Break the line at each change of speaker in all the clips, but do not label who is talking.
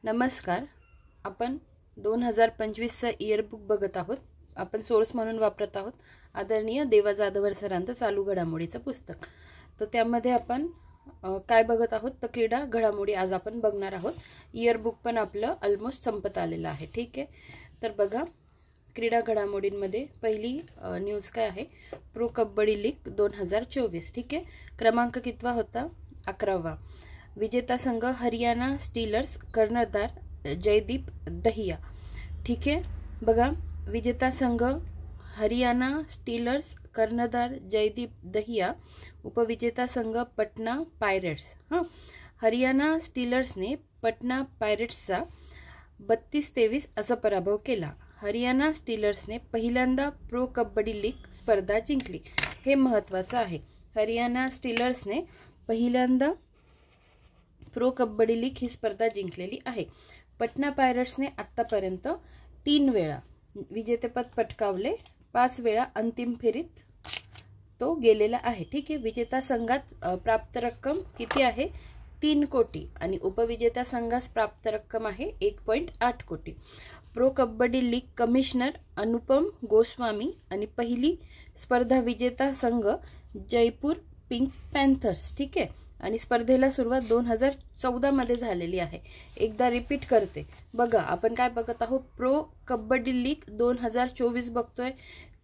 नमस्कार. आपण 2025चा इयरबुक बघत आहोत. आपण सोर्स म्हणून वापरत आहोत आदरणीय देवा जाधवर सरांचं चालू घडामोडीचं पुस्तक. तर त्यामध्ये आपण काय बघत आहोत तर क्रीडा घडामोडी आज आपण बघणार आहोत. इयरबुक पण आपलं ऑलमोस्ट संपत आलेलं आहे. ठीक आहे, तर बघा क्रीडा घडामोडींमध्ये पहिली न्यूज काय आहे, प्रो कबड्डी लीग 2024. ठीक आहे, क्रमांक कितवा होता, 11वा. विजेता संघ हरियाणा स्टीलर्स, कर्णधार जयदीप दहिया. ठीक आहे, बघा विजेता संघ हरियाणा स्टीलर्स, कर्णधार जयदीप दहिया. उपविजेता संघ पटना पायरेट्स. हरियाणा स्टीलर्सने पटना पायरेट्सचा 32-23 असा पराभव केला. हरियाणा स्टीलर्सने पहिल्यांदा प्रो कबड्डी लीग स्पर्धा जिंकली. हे महत्त्वाचं आहे. हरियाणा स्टीलर्सने पहिल्यांदा प्रो कबड्डी लीग ही स्पर्धा जिंकलेली आहे. पटना पायरेट्सने आत्तापर्यंत 3 वेळा विजेतेपद पटकावले, 5 वेळा अंतिम फेरीत तो गेलेला आहे. ठीक आहे, विजेता संघात प्राप्त रक्कम किती आहे, 3 कोटी आणि उपविजेत्या संघास प्राप्त रक्कम आहे 1.8 कोटी. Pro kabaddi league commissioner Anupam Goswami आणि पहिली स्पर्धा विजेता संघ जयपूर पिंक पॅन्थर्स. ठीक आहे, आणि स्पर्धेला सुरुवात 2014 मध्ये झालेली आहे. एकदा रिपीट करते, बघा आपण काय बघत आहोत, प्रो कबड्डी लीग 2024 बघतोय.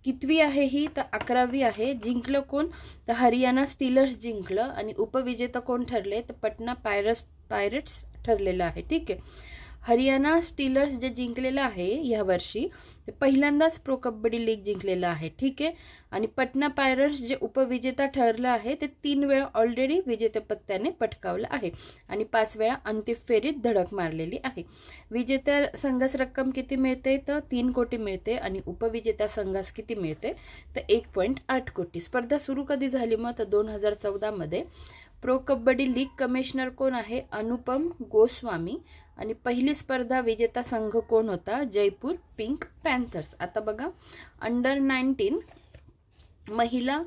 कितवी आहे ही, तर 11वी आहे. जिंकलं कोण, तर हरियाणा स्टीलर्स जिंकलं आणि उपविजेता कोण ठरले, तर पटना पायरेट्स ठरलेलं आहे. ठीक आहे, हरियाणा स्टीलर्स जे जिंकलेलं आहे या वर्षी, ते पहिल्यांदाच प्रो कबड्डी लीग जिंकलेलं आहे. ठीक आहे, आणि पटना पायरेट्स जे उपविजेता ठरलं आहे ते 3 वेळा ऑलरेडी विजेतेपद त्याने पटकावलं आहे आणि 5 वेळा अंतिम फेरीत धडक मारलेली आहे. विजेत्या संघास रक्कम किती मिळते, तर 3 कोटी मिळते आणि उपविजेत्या संघास किती मिळते, तर 1.8 कोटी. स्पर्धा सुरू कधी झाली मग, तर 2014 मध्ये. प्रो कबड्डी लीग कमिशनर कोण आहे, अनुपम गोस्वामी आणि पहिली स्पर्धा विजेता संघ कोण होता, जयपूर पिंक पॅन्थर्स. आता बघा अंडर 19 महिला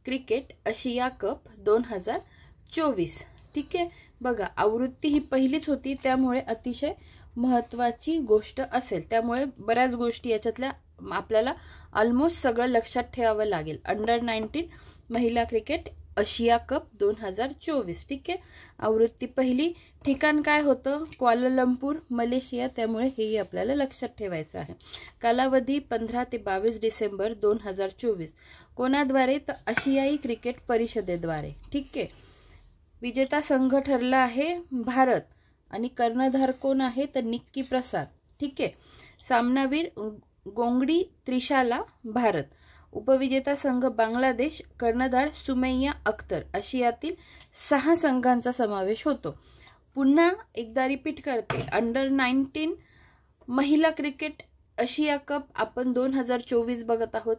क्रिकेट आशिया कप 2024. ठीक आहे, बघा आवृत्ती ही पहिलीच होती, त्यामुळे अतिशय महत्त्वाची गोष्ट असेल. त्यामुळे बऱ्याच गोष्टी याच्यातल्या आपल्याला ऑलमोस्ट सगळं लक्षात ठेवावं लागेल. अंडर 19 महिला क्रिकेट आशिया कप 2024. ठीक आहे, आवृत्ती पहिली. ठिकाण काय होतं, क्वालालंपूर मलेशिया, त्यामुळे हेही आपल्याला लक्षात ठेवायचं आहे. कालावधी 15 ते 22 डिसेंबर 2024. कोणाद्वारे, तर आशियाई क्रिकेट परिषदेद्वारे. ठीक आहे, विजेता संघ ठरला आहे भारत आणि कर्णधार कोण आहे, तर निक्की प्रसाद. ठीक आहे, सामनावीर गोंगडी त्रिशाला भारत. उपविजेता संघ बांगलादेश, कर्णधार सुमैया अख्तर. आशियातील 6 संघांचा समावेश होतो. पुन्हा एकदा रिपीट करते, अंडर 19 महिला क्रिकेट आशिया कप आपण 2024 बघत आहोत.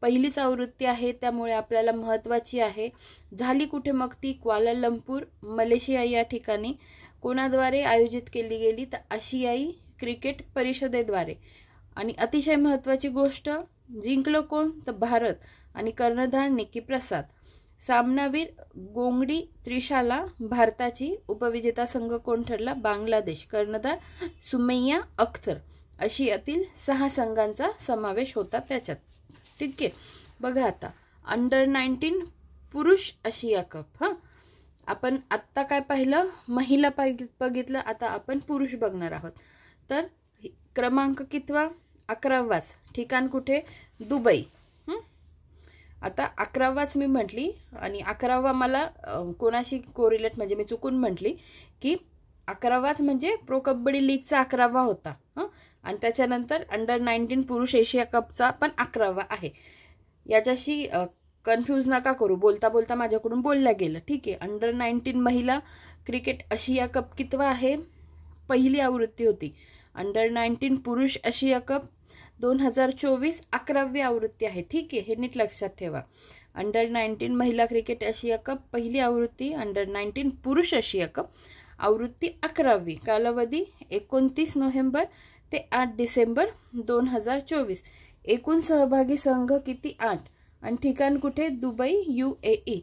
पहिलीच आवृत्ती आहे, त्यामुळे आपल्याला महत्त्वाची आहे. झाली कुठे मग ती, क्वालालंपूर मलेशिया या ठिकाणी. कोणाद्वारे आयोजित केली गेली, तर आशियाई क्रिकेट परिषदेद्वारे. आणि अतिशय महत्त्वाची गोष्ट, जिंकलं कोण, तर भारत आणि कर्णधार निक्की प्रसाद. सामनावीर गोंगडी त्रिशाला भारताची. उपविजेता संघ कोण ठरला, बांगलादेश. कर्णधार सुमैया अख्तर. आशियातील 6 संघांचा समावेश होता त्याच्यात. ठीक आहे, बघा आता अंडर 19 पुरुष आशिया कप. आपण आत्ता काय पाहिलं, महिला बघितलं, आता आपण पुरुष बघणार आहोत. तर क्रमांक कितवा, 11वाच. ठिकाण कुठे, दुबई. आता 11वाच मी म्हटली आणि 11वा मला कोणाशी कोरिलेट, म्हणजे मी चुकून म्हटली की 11वाच म्हणजे प्रो कबड्डी लीगचा 11वा होता. आणि त्याच्यानंतर अंडर 19 पुरुष एशिया कपचा पण 11वा आहे. याच्याशी कन्फ्यूज नका करू, बोलता बोलता माझ्याकडून बोलल्या गेलं. ठीक आहे, अंडर 19 महिला क्रिकेट आशिया कप कितवा आहे, पहिली आवृत्ती होती. अंडर 19 पुरुष आशिया कप 2024 11वी आवृत्ती आहे. ठीक आहे, हे नीट लक्षात ठेवा. अंडर 19 महिला क्रिकेट आशिया कप पहिली आवृत्ती, अंडर 19 पुरुष आशिया कप आवृत्ती 11वी. कालावधी 29 नोव्हेंबर ते 8 डिसेंबर 2024. एकूण सहभागी संघ किती, 8. आणि ठिकाण कुठे, दुबई UAE.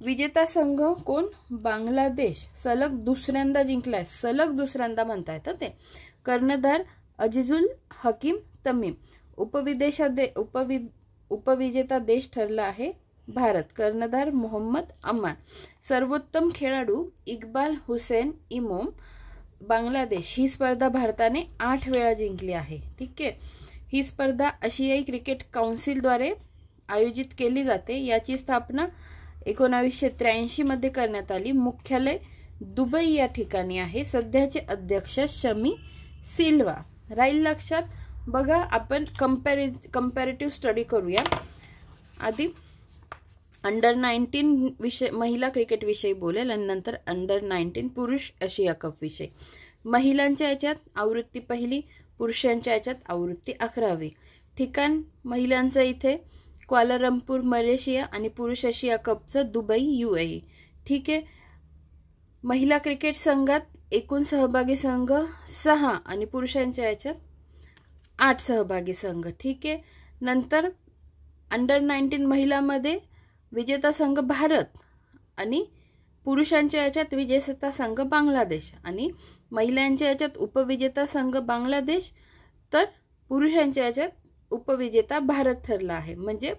विजेता संघ कोण? बांगलादेश. सलग दुसऱ्यांदा जिंकलाय, सलग दुसऱ्यांदा म्हणतायत ते. कर्णधार अजीजुल हकीम तमीम. उपविजेता देश ठरला आहे भारत. कर्णधार मोहम्मद अमान. सर्वोत्तम खेळाडू इक्बाल हुसेन इमोम, बांगलादेश. ही स्पर्धा भारताने 8 वेळा जिंकली आहे. ठीक आहे. ही स्पर्धा आशियाई क्रिकेट काउन्सिलद्वारे आयोजित केली जाते. याची स्थापना 1983 मध्ये करण्यात आली. मुख्यालय दुबई या ठिकाणी आहे. सध्याचे अध्यक्ष शमी सिल्वा. राहील लक्षात. बघा आपण कंपॅरेटिव्ह स्टडी करूया. आधी अंडर-19 विषय महिला क्रिकेट विषयी बोलेल आणि नंतर अंडर-19 पुरुष आशिया कप विषय. महिलांच्या याच्यात आवृत्ती पहिली, पुरुषांच्या याच्यात आवृत्ती 11वी. ठिकाण महिलांचं इथे क्वालालंपूर मलेशिया आणि पुरुष आशिया कपचं दुबई UAE. ठीक आहे. महिला क्रिकेट संघात एकूण सहभागी संघ 6 आणि पुरुषांच्या याच्यात 8 सहभागी संघ. ठीक आहे. नंतर अंडर-19 महिलांमध्ये विजेता संघ भारत आणि पुरुषांच्या याच्यात विजेता संघ बांगलादेश आणि महिलांच्या याच्यात उपविजेता संघ बांगलादेश तर पुरुषांच्या याच्यात उपविजेता भारत ठरला आहे. म्हणजे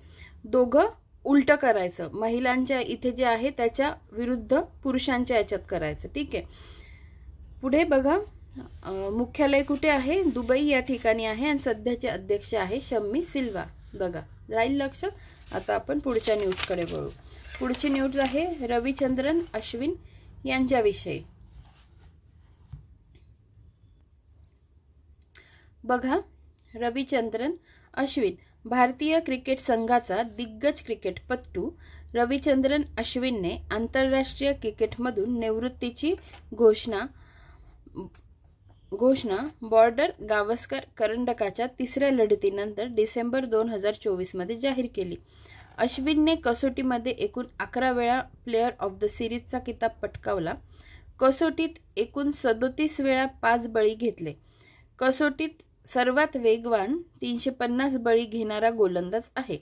दोघं उलट करायचं. महिलांच्या इथे जे आहे त्याच्या विरुद्ध पुरुषांच्या याच्यात करायचं. ठीक आहे. पुढे बघा मुख्यालय कुठे आहे? दुबई या ठिकाणी आहे आणि सध्याचे अध्यक्ष आहे शम्मी सिल्वा. बघा राहील लक्षात. आता आपण पुढच्या न्यूजकडे वळू. पुढची न्यूज आहे रविचंद्रन अश्विन यांच्याविषयी. बघा रविचंद्रन अश्विन भारतीय क्रिकेट संघाचा दिग्गज क्रिकेटपटू रविचंद्रन अश्विनने आंतरराष्ट्रीय क्रिकेटमधून निवृत्तीची घोषणा बॉर्डर गावस्कर करंडकाच्या 3ऱ्या लढतीनंतर डिसेंबर 2024 मध्ये जाहीर केली. अश्विनने कसोटीमध्ये एकूण 11 वेळा प्लेयर ऑफ द सिरीजचा किताब पटकावला. कसोटीत एकूण 37 वेळा 5 बळी घेतले. कसोटीत सर्वात वेगवान 350 बळी घेणारा गोलंदाज आहे.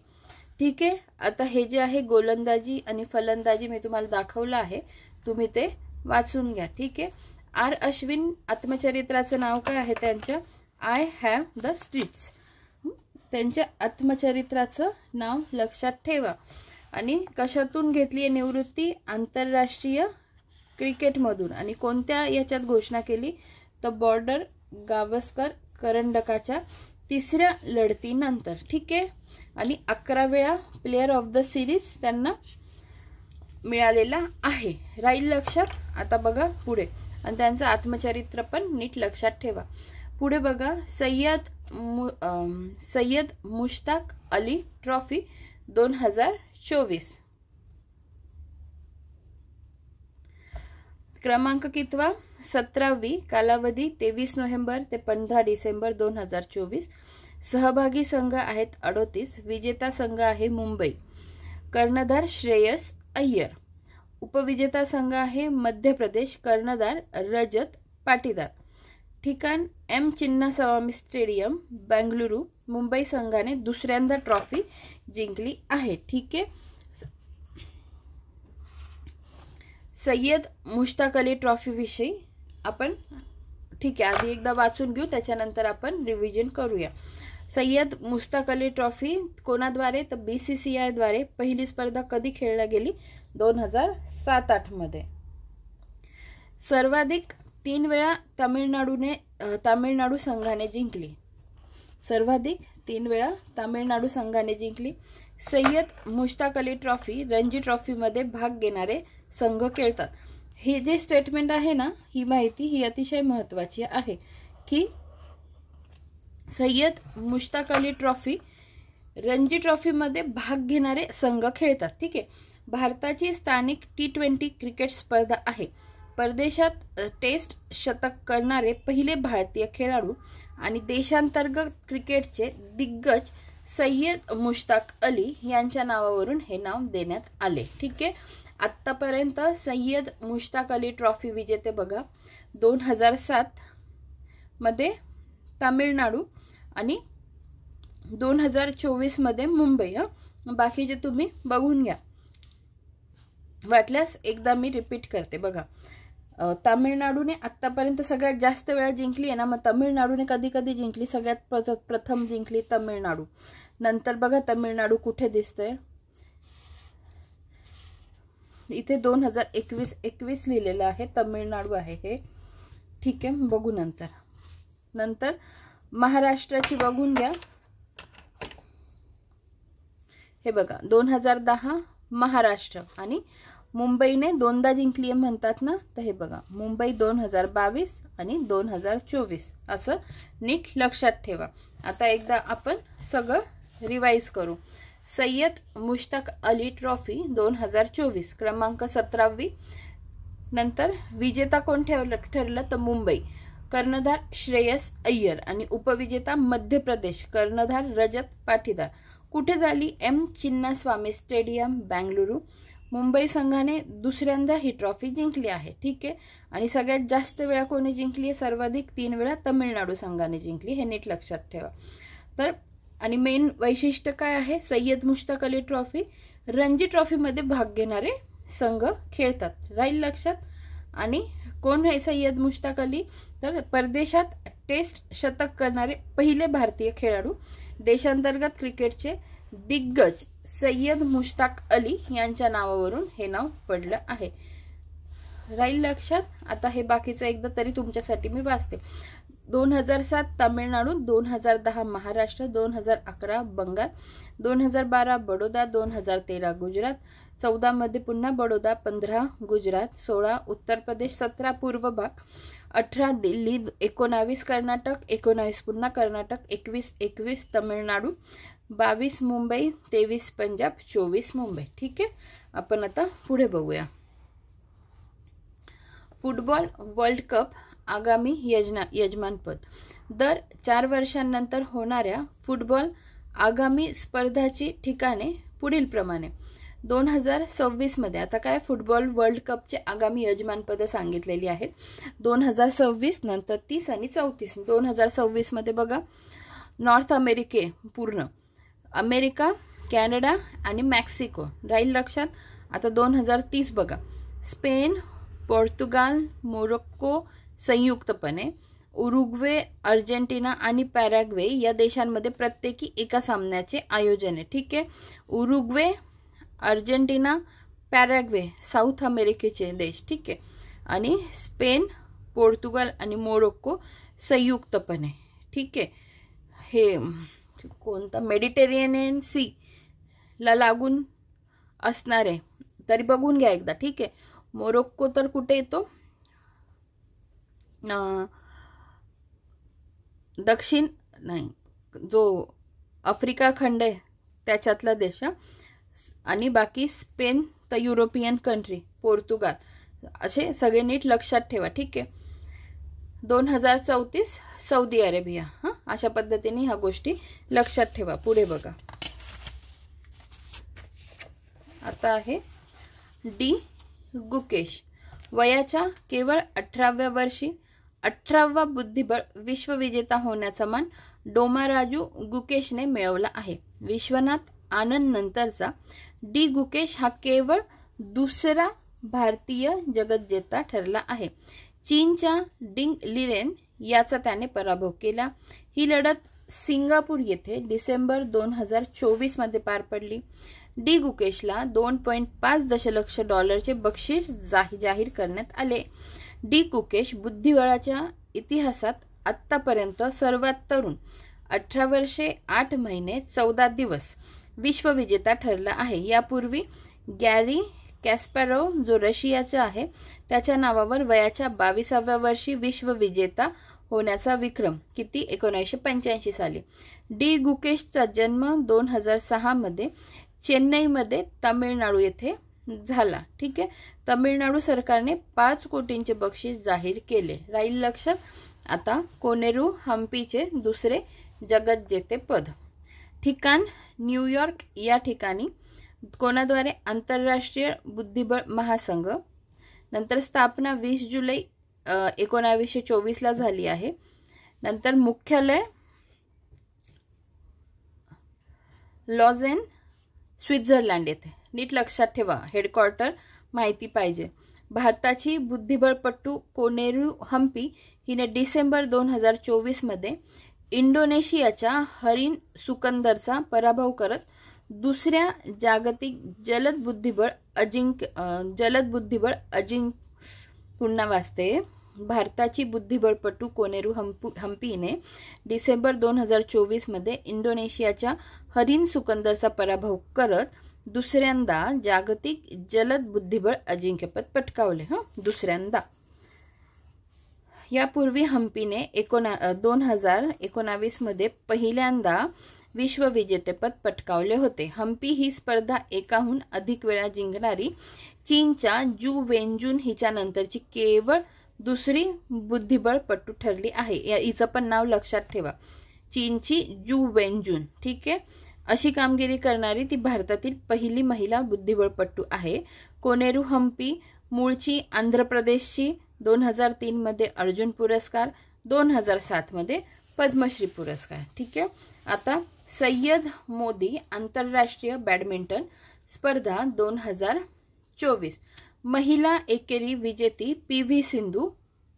ठीक आहे. आता हे जे आहे गोलंदाजी आणि फलंदाजी मी तुम्हाला दाखवलं आहे, तुम्ही ते वाचून घ्या. ठीक आहे. आर अश्विन आत्मचरित्राचं नाव काय आहे त्यांच्या? I have the streets. त्यांच्या आत्मचरित्राचं नाव लक्षात ठेवा. आणि कशातून घेतली आहे निवृत्ती? आंतरराष्ट्रीय क्रिकेटमधून. आणि कोणत्या याच्यात घोषणा केली? तर बॉर्डर गावस्कर करंडकाच्या 3ऱ्या लढतीनंतर. ठीक आहे. आणि 11 वेळा प्लेयर ऑफ द सिरीज त्यांना मिळालेला आहे. राहील लक्षात. आता बघा पुढे आणि त्यांचं आत्मचरित्र पण नीट लक्षात ठेवा. पुढे बघा सय्यद मुश्ताक अली ट्रॉफी 2024. क्रमांक कितवा? 17वी. कालावधी 23 नोव्हेंबर ते 15 डिसेंबर 2024. सहभागी संघ आहेत 38. विजेता संघ आहे मुंबई. कर्णधार श्रेयस अय्यर. उपविजेता संघ आहे मध्य प्रदेश. कर्णधार रजत पाटीदार. ठिकाण एम चिन्नास्वामी स्टेडियम बेंगलुरू. मुंबई संघाने दुसऱ्यांदा ट्रॉफी जिंकली आहे. ठीक आहे. सय्यद मुश्ताक अली ट्रॉफी विषयी आपण ठीक आहे आधी एकदा वाचून घेऊ, त्याच्यानंतर आपण रिव्हिजन करूया. सय्यद मुश्ताक अली ट्रॉफी कोणाद्वारे? तर BCCI द्वारे. पहिली स्पर्धा कधी खेळली गेली? 2007-8 मध्ये. सर्वाधिक 3 वेळा तामिळनाडू संघाने जिंकली. सर्वाधिक 3 वेळा तामिळनाडू संघाने जिंकली. सय्यद मुश्ताक अली ट्रॉफी रणजी ट्रॉफी मध्ये भाग घेणारे संघ खेळतात. हे जे स्टेटमेंट आहे ना, ही माहिती ही अतिशय महत्त्वाची आहे की सय्यद मुश्ताक अली ट्रॉफी रणजी ट्रॉफी मध्ये भाग घेणारे संघ खेळतात. ठीक आहे. भारताची स्थानिक T20 क्रिकेट स्पर्धा आहे. परदेशात टेस्ट शतक करणारे पहिले भारतीय खेळाडू आणि देशांतर्गत क्रिकेटचे दिग्गज सय्यद मुश्ताक अली यांच्या नावावरून हे नाव देण्यात आले. ठीक आहे. आत्तापर्यंत सय्यद मुश्ताक अली ट्रॉफी विजेते बघा 2007 मध्ये तामिळनाडू आणि 2024 मध्ये मुंबई. बाकीचे तुम्ही बघून घ्या. वाटल्यास एकदा मी रिपीट करते बघा. तामिळनाडूने आत्तापर्यंत सगळ्यात जास्त वेळा जिंकली आहे ना, मग तामिळनाडूने कधी कधी जिंकली, सगळ्यात प्रथम जिंकली तामिळनाडू. नंतर बघा तामिळनाडू कुठे दिसतंय इथे 2021 लिहिलेलं आहे, तामिळनाडू आहे हे, ठीक आहे. बघू नंतर महाराष्ट्राची बघून घ्या. हे बघा 2010 महाराष्ट्र, आणि मुंबईने दोनदा जिंकली आहे म्हणतात ना, तर हे बघा मुंबई 2022 आणि 2024 असं नीट लक्षात ठेवा. आता एकदा आपण सगळं रिवाइज करू. सय्यद मुश्ताक अली ट्रॉफी 2024 क्रमांक 17वी. नंतर विजेता कोण ठरलं तर मुंबई, कर्णधार श्रेयस अय्यर, आणि उपविजेता मध्य प्रदेश, कर्णधार रजत पाटीदार. कुठे झाली? M Chinnaswamy stadium Bengaluru. मुंबई संघाने दुसऱ्यांदा ही ट्रॉफी जिंकली आहे, ठीक आहे. आणि सगळ्यात जास्त वेळा कोणी जिंकली आहे? सर्वाधिक 3 वेळा तामिळनाडू संघाने जिंकली, हे नीट लक्षात ठेवा. तर आणि मेन वैशिष्ट्य काय आहे? सय्यद मुश्ताक अली ट्रॉफी रणजी ट्रॉफीमध्ये भाग घेणारे संघ खेळतात, राहील लक्षात. आणि कोण आहे सय्यद मुश्ताक अली? तर परदेशात टेस्ट शतक करणारे पहिले भारतीय खेळाडू. देशांतर्गत क्रिकेटचे दिग्गज सय्यद मुश्ताक अली यांच्या नावावरून हे नाव पडलं आहे, राहील लक्षात. आता हे बाकीचं एकदा तरी तुमच्यासाठी मी वाचते. 2007 तामिळनाडू, 2010 महाराष्ट्र, 2011 बंगाल, 2012 बडोदा, 2013 गुजरात, 14 मध्ये पुन्हा बडोदा, 15 गुजरात, 16 उत्तर प्रदेश, 17 पूर्व भाग, 18 दिल्ली, 19 कर्नाटक, 19 पुन्हा कर्नाटक, 21 तामिळनाडू, 22 मुंबई, 23 पंजाब, 24 मुंबई, ठीक आहे. आपण आता पुढे बघूया. फुटबॉल वर्ल्ड कप आगामी यजमानपद. दर 4 वर्षांनंतर होणाऱ्या फुटबॉल आगामी स्पर्धाची ठिकाणे पुढील प्रमाणे. 2026 मध्ये आता काय फुटबॉल वर्ल्ड कपचे आगामी यजमानपद सांगितलेली आहेत. 2026 नंतर 30 आणि 34. 2026 मध्ये बघा नॉर्थ अमेरिके पूर्ण, अमेरिका, कॅनडा आणि मेक्सिको, राहील लक्षात. आता 2030 बघा स्पेन, पोर्तुगाल, मोरोक्को संयुक्तपणे, उरुग्वे, अर्जेंटिना आणि पॅराग्वे या देशांमध्ये प्रत्येकी एका सामन्याचे आयोजन आहे, ठीक आहे. उरुग्वे, अर्जेंटिना, पॅराग्वे साऊथ अमेरिकेचे देश, ठीक आहे. आणि स्पेन, पोर्तुगाल आणि मोरोक्को संयुक्तपणे, ठीक आहे. हे कोणता मेडिटेरेनियन सी ला लागून असणारे, तरी बघून घ्या एकदा, ठीक आहे. मोरोक्को तर कुठे येतो? दक्षिण नाही, जो आफ्रिका खंड आहे त्याच्यातला देश, आणि बाकी स्पेन तर युरोपियन कंट्री, पोर्तुगाल, असे सगळे नीट लक्षात ठेवा, ठीक आहे. 2034 सौदी अरेबिया. हां, अशा पद्धतीने ह्या गोष्टी लक्षात ठेवा. पुढे बघा. आता आहे डी गुकेश. वयाच्या केवळ 18व्या वर्षी 18वा बुद्धिबळ विश्वविजेता होण्याचा मान डोमाराजू गुकेशने मिळवला आहे. विश्वनाथ आनंद नंतरचा डी गुकेश हा केवळ दुसरा भारतीय जगज्जेता ठरला आहे. चीनच्या डिंग लिरेन याचा त्याने पराभव केला. ही लढत सिंगापूर येथे डिसेंबर 2024 मध्ये पार पडली. डी गुकेशला $2.5 दशलक्ष बक्षीस जाहीर करण्यात आले. डी गुकेश बुद्धिबळाच्या इतिहासात आतापर्यंत सर्वात तरुण 18 वर्षे 8 महिने 14 दिवस विश्वविजेता ठरला आहे. यापूर्वी गॅरी कॅस्पॅरोव जो रशियाचा आहे त्याच्या नावावर वयाच्या 22व्या वर्षी विश्वविजेता होण्याचा विक्रम किती 1985 साली. डी गुकेशचा जन्म 2006 मध्ये चेन्नईमध्ये तामिळनाडू येथे झाला, ठीक आहे. तामिळनाडू सरकारने 5 कोटींचे बक्षीस जाहीर केले, राहील लक्षात. आता कोनेरू हम्पीचे दुसरे जगज्जेते पद. ठिकाण न्यूयॉर्क या ठिकाणी. कोणाद्वारे? आंतरराष्ट्रीय बुद्धिबळ महासंघ. नंतर स्थापना 20 जुलै 1924 ला झाली आहे. नंतर मुख्यालय लॉझेन स्वित्झर्लंड येथे, नीट लक्षात ठेवा. हेडक्वार्टर माहिती पाहिजे. भारताची बुद्धिबळपटू कोनेरू हम्पी हिने डिसेंबर 2024 मध्ये इंडोनेशियाच्या हरिन सुकंदरचा पराभव करत दुसऱ्या जागतिक जलद बुद्धिबळ अजिंक्य पुन्हा वाचते. भारताची बुद्धिबळपटू कोनेरू हम्पीने डिसेंबर 2024 मध्ये इंडोनेशियाच्या हरिन सुकंदरचा पराभव करत दुसऱ्यांदा जागतिक जलद बुद्धिबळ अजिंक्यपद पटकावले. दुसऱ्यांदा. यापूर्वी हम्पीने 2019 मध्ये पहिल्यांदा विश्वविजेतेपद पटकावले होते. हम्पी ही स्पर्धा एकाहून अधिक वेळा जिंकणारी चीनच्या जू वेनजून हिच्या नंतरची केवळ दुसरी बुद्धिबळपटू ठरली आहे. हिचं पण नाव लक्षात ठेवा, चीनची जू वेनजून. ठीक आहे. अशी कामगिरी करणारी ती भारतातील पहिली महिला बुद्धिबळपटू आहे. कोनेरू हम्पी मूळची आंध्र प्रदेशची. 2003 मध्ये अर्जुन पुरस्कार, 2007 मध्ये पद्मश्री पुरस्कार. ठीक आहे. आता सय्यद मोदी आंतरराष्ट्रीय बॅडमिंटन स्पर्धा 2024. महिला एकेरी विजेती PV सिंधू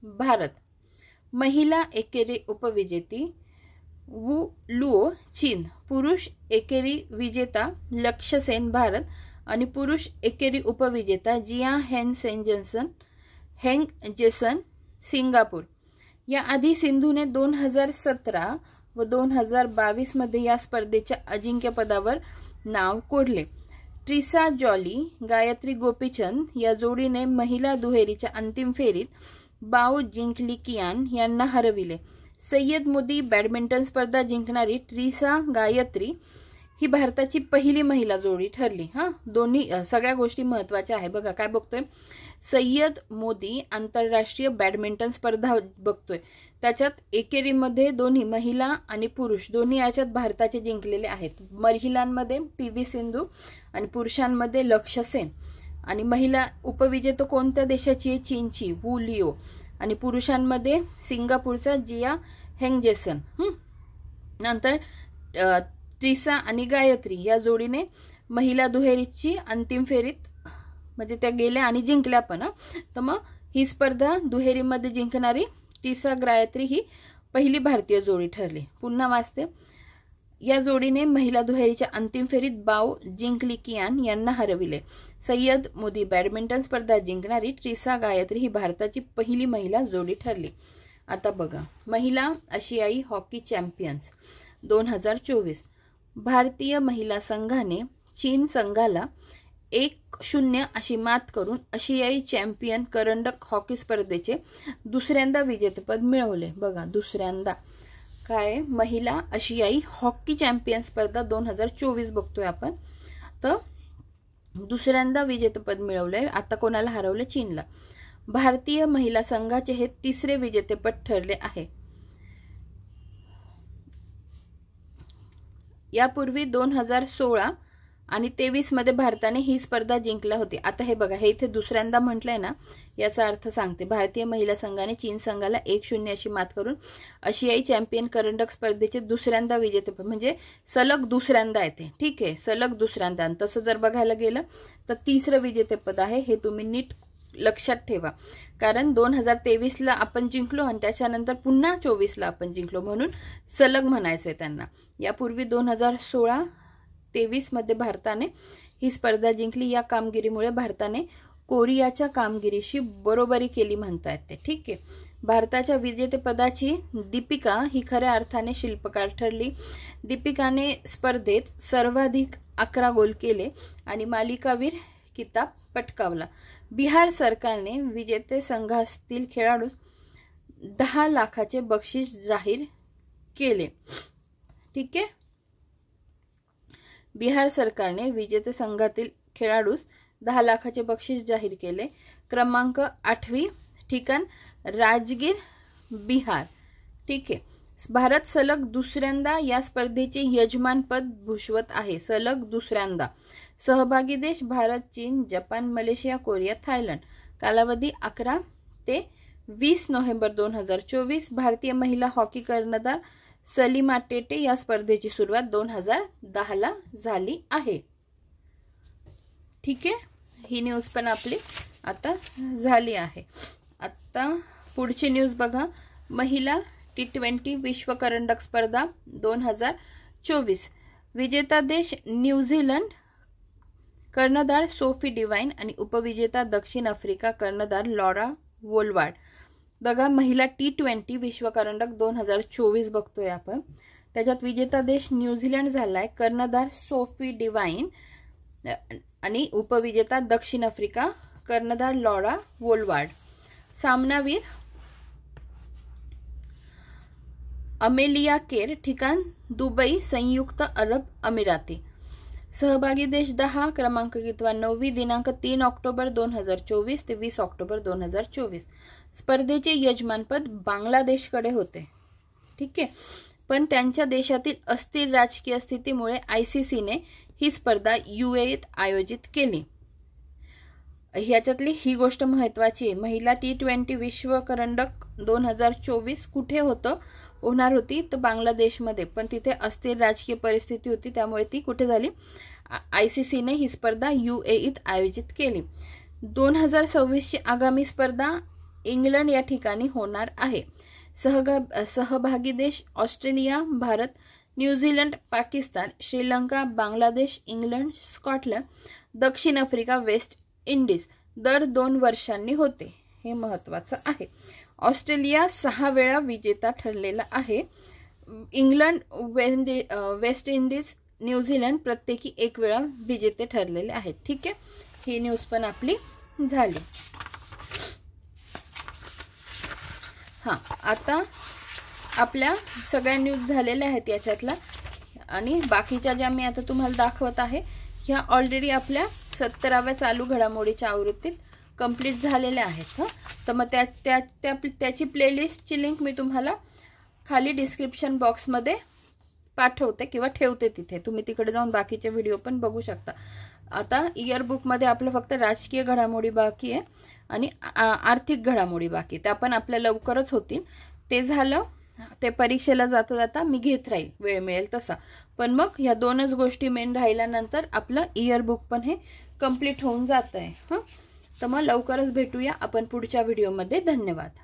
भारत. महिला एकेरी उपविजेती वू लुओ चीन. पुरुष एकेरी विजेता लक्ष्य सेन भारत आणि पुरुष एकेरी उपविजेता जिया हेंग जेसन सिंगापूर. याआधी सिंधूने 2017 व 2022 मध्ये या स्पर्धेच्या अजिंक्यपदावर नाव कोरले. ट्रिसा जॉली गायत्री गोपीचंद या जोडीने महिला दुहेरीच्या अंतिम फेरीत बाओ जिंकलिकियान यांना हरविले. सय्यद मोदी बॅडमिंटन स्पर्धा जिंकणारी ट्रिसा गायत्री ही भारताची पहिली महिला जोडी ठरली. दोन्ही सगळ्या गोष्टी महत्त्वाच्या आहे. बघा काय बघतोय, सय्यद मोदी आंतरराष्ट्रीय बॅडमिंटन स्पर्धा बघतोय. त्याच्यात एकेरीमध्ये दोन्ही महिला आणि पुरुष दोन्ही याच्यात भारताचे जिंकलेले आहेत. महिलांमध्ये PV सिंधू आणि पुरुषांमध्ये लक्ष्य सेन. आणि महिला उपविजेता कोणत्या देशाची आहे? चीनची वू लिओ. आणि पुरुषांमध्ये सिंगापूरचा जिया हेंग जेसन. नंतर ट्रिसा आणि गायत्री या जोडीने महिला दुहेरीची अंतिम फेरीत म्हणजे त्या गेल्या आणि जिंकल्या पण. तर मग ही स्पर्धा दुहेरीमध्ये जिंकणारी ट्रिसा गायत्री ही पहिली भारतीय जोडी ठरली. पुन्हा वाचते. या जोडीने महिला दुहेरीच्या अंतिम फेरीत बाओ जिंकलिकियान यांना हरविले. सय्यद मोदी बॅडमिंटन स्पर्धा जिंकणारी ट्रिसा गायत्री ही भारताची पहिली महिला जोडी ठरली. आता बघा, महिला आशियाई हॉकी चॅम्पियन्स 2024. भारतीय महिला संघाने चीन संघाला 1-0 अशी मात करून आशियाई चॅम्पियन करंडक हॉकी स्पर्धेचे दुसऱ्यांदा विजेतेपद मिळवले. बघा दुसऱ्यांदा काय, महिला आशियाई हॉकी चॅम्पियन स्पर्धा 2024 बघतोय आपण. तर दुसऱ्यांदा विजेतेपद मिळवले. आता कोणाला हरवले? चीनला. भारतीय महिला संघाचे हे तिसरे विजेतेपद ठरले आहे. यापूर्वी 2016 आणि 23 मध्ये भारताने ही स्पर्धा जिंकली होती. आता हे बघा, हे इथे दुसऱ्यांदा म्हटलंय ना, याचा अर्थ सांगते. भारतीय महिला संघाने चीन संघाला 1-0 अशी मात करून आशियाई चॅम्पियन करंडक स्पर्धेचे दुसऱ्यांदा विजेतेपद म्हणजे सलग दुसऱ्यांदा येते. ठीक आहे, सलग दुसऱ्यांदा. तसं जर बघायला गेलं तर तिसरं विजेतेपद आहे. हे तुम्ही नीट लक्षात ठेवा, कारण 2023ला आपण जिंकलो आणि त्याच्यानंतर पुन्हा 24ला आपण जिंकलो, म्हणून सलग म्हणायचंय त्यांना. यापूर्वी 2016-23 मध्ये भारताने ही स्पर्धा जिंकली. या कामगिरीमुळे भारताने कोरियाच्या कामगिरीशी बरोबरी केली म्हणता येते. ठीक आहे. भारताच्या विजेतेपदाची दीपिका ही खऱ्या अर्थाने शिल्पकार ठरली. दीपिकाने स्पर्धेत सर्वाधिक 11 गोल केले आणि मालिकावीर किताब पटकावला. बिहार सरकारने विजेते संघातील खेळाडूस 10 लाखाचे बक्षीस जाहीर केले. ठीक आहे. बिहार सरकारने विजेते संघातील खेळाडूस 10 लाखाचे बक्षीस जाहीर केले. क्रमांक 8वी ठिकाण राजगीर बिहार. ठीक आहे. भारत सलग दुसऱ्यांदा या स्पर्धेचे यजमानपद भूषवत आहे. सलग दुसऱ्यांदा. सहभागी देश भारत, चीन, जपान, मलेशिया, कोरिया, थायलंड. कालावधी 11 ते 20 नोव्हेंबर 2024. भारतीय महिला हॉकी कर्णधार सलीमा टेटे. या स्पर्धेची सुरुवात 2010 ला झाली आहे. ठीक आहे. ही न्यूज पण आपली आता झाली आहे। आता पुढची न्यूज बघा, महिला T20 विश्व करंडक स्पर्धा 2024 विजेता देश न्यूझीलंड, कर्णधार सोफी डिवाइन आणि उपविजेता दक्षिण आफ्रिका, कर्णधार लॉरा वोलवार्ड। बघा, महिला T20 विश्व करंडक 2024 बघतोय आपण। त्याच्यात विजेता देश न्यूझीलंड झालाय, कर्णधार सोफी डिवाइन आणि उपविजेता दक्षिण आफ्रिका, कर्णधार लॉरा वोलवार्ड। सामनावीर अमेलिया केर, ठिकाण दुबई, संयुक्त अरब अमिराती। सहभागी देश 10, क्रमांक कितवा 9, दिनांक 3 ऑक्टोबर 2024 ते 20 ऑक्टोबर 2024। स्पर्धेचे यजमानपद बांगलादेशकडे होते, ठीक आहे, पण त्यांच्या देशातील अस्थिर राजकीय स्थितीमुळे ICCने ही स्पर्धा UAEत आयोजित केली। ह्याच्यातली ही गोष्ट महत्त्वाची आहे, महिला T20 विश्व करंडक 2024 कुठे होणार होती तर बांगलादेशमध्ये, पण तिथे अस्थिर राजकीय परिस्थिती होती, त्यामुळे ती कुठे झाली, ICCने ही स्पर्धा UAEत आयोजित केली। 2026 ची आगामी स्पर्धा इंग्लंड या ठिकाणी होणार आहे। सहभागी देश Australia, Bharat, New Zealand, Pakistan, Sri Lanka, Bangladesh, England, Scotland, दक्षिण आफ्रिका, वेस्ट इंडिज दर 2 वर्षांनी होते, हे महत्त्वाचं आहे। ऑस्ट्रेलिया 6 वेळा विजेता ठरलेला आहे। इंग्लंड, वेस्ट इंडिज, न्यूझीलंड प्रत्येकी 1 वेळा विजेते ठरलेले आहेत, ठीक आहे। ही न्यूज पण आपली झाली। आता आपल्या सगळ्या न्यूज झालेल्या आहेत याच्यातला, आणि बाकीच्या ज्या मी आता तुम्हाला दाखवत आहे ह्या ऑलरेडी आपल्या 17व्या चालू घडामोडीच्या आवृत्तीत कंप्लीट झालेल्या आहेत। तर मग त्याची प्लेलिस्टची लिंक मी तुम्हाला खाली डिस्क्रिप्शन बॉक्समध्ये पाठवते किंवा ठेवते, तिथे तुम्ही तिकडे जाऊन बाकीचे व्हिडिओ पण बघू शकता। आता इयरबुकमध्ये आपलं फक्त राजकीय घडामोडी बाकी आहे आणि आर्थिक घडामोडी बाकी, त्या पण आपल्या लवकरच होतील। ते झालं, ते परीक्षेला जाता जाता मी घेत राहील वेळ मिळेल तसा, पण मग ह्या 2च गोष्टी मेन राहिल्यानंतर आपलं इयरबुक पण हे कंप्लीट होऊन जात आहे। तर मग लवकरच भेटूया आपण पुढच्या व्हिडिओमध्ये। धन्यवाद।